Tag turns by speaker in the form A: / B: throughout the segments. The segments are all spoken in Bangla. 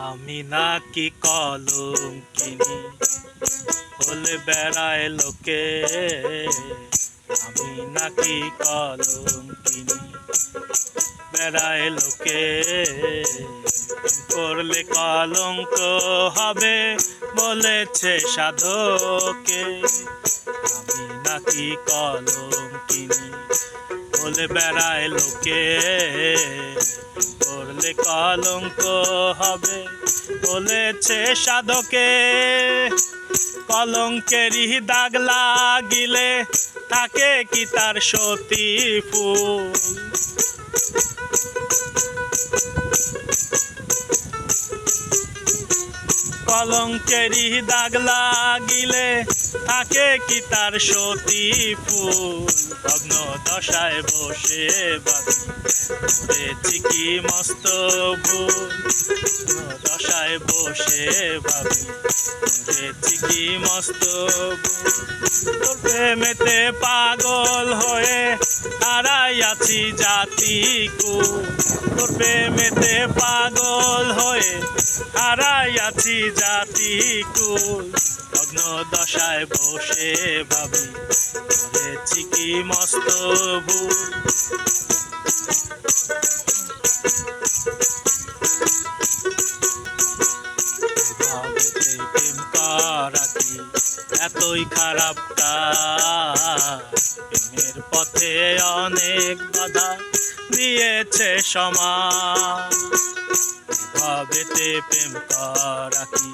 A: আমি নাকি কলঙ্কিনী বলে বেড়ায় লোকে, আমি নাকি কলঙ্কিনী বেড়ায় লোকে। করলে কলঙ্ক হবে বলেছে সাধকে, আমি নাকি কলঙ্কিনী বলে বেড়ায় লোকে। করলে কলঙ্ক হবে বলেছে সাধকে। কলঙ্কেরই দাগ লাগিলে থাকে কি তার সতী ফুল। কলঙ্কেরই দাগ লাগিলে থাকে কি তার সতী ফুল। ভগ্ন দশায় বসে ভাবি করেছি কি মস্ত ভুল। দশায় বসে ভাবি করেছি কি মস্ত ভুল। তোর প্রেমেতে পাগল হয়ে হারাইয়াছি জাতি কুল। তোর প্রেমেতে পাগল হয়ে হারাইয়াছি জাতি কুল। ভগ্ন দশায় বসে ভাবি করেছি কি মস্ত ভুল। প্রেম করা কি এতই খারাপ কাজ? প্রেমের পথে অনেক বাধা দিয়েছে সমাজ। ভাবেতে প্রেম করা কি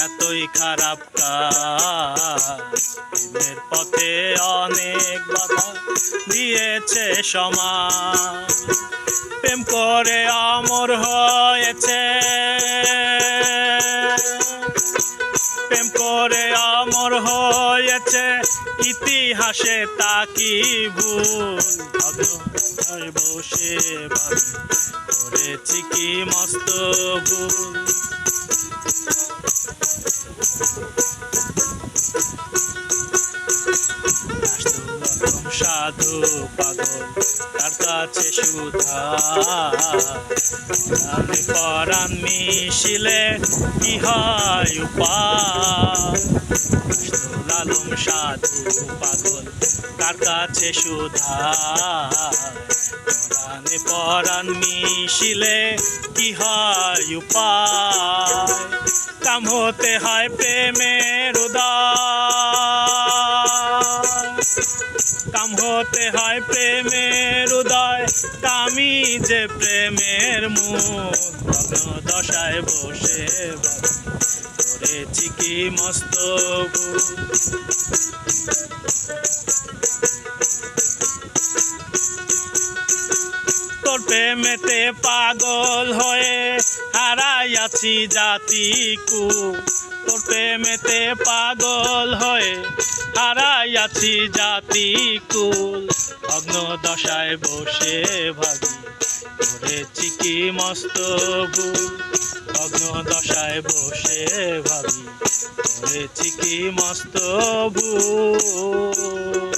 A: এতই খারাপ কাজ? প্রেমের পথে অনেক বাধা দিয়েছে সমাজ। প্রেম করে অমর হয়েছে, প্রেম করে অমর হয়েছে ইতিহাসে তা কি ভুল। ভগ্ন বসে ভাবি করেছি কি মস্ত ভুল। সাধু পাগল তার কাছে সুধার পরাণ মিশিলে কি হয় উপায়। লালুম সাধু পাগল তার কাছে সুধার পরাণ মিশিলে কি হয় উপায়। কাম হতে হয় প্রেমের উদয়, কাম হতে হয় প্রেমের উদয়। কামি যে প্রেমের মূল। ভগ্ন দশায় বসে ভাবি করেছি কি মস্ত ভুল। তোর প্রেমেতে পাগল হয়ে হারাইয়াছি জাতি কুল। তোর প্রেমেতে পাগল হয়ে হারাইয়াছি জাতি কুল। ভগ্ন দশায় বসে ভাবি করেছি কি মস্ত ভুল। ভগ্ন দশায় বসে ভাবি করেছি কি মস্ত ভুল।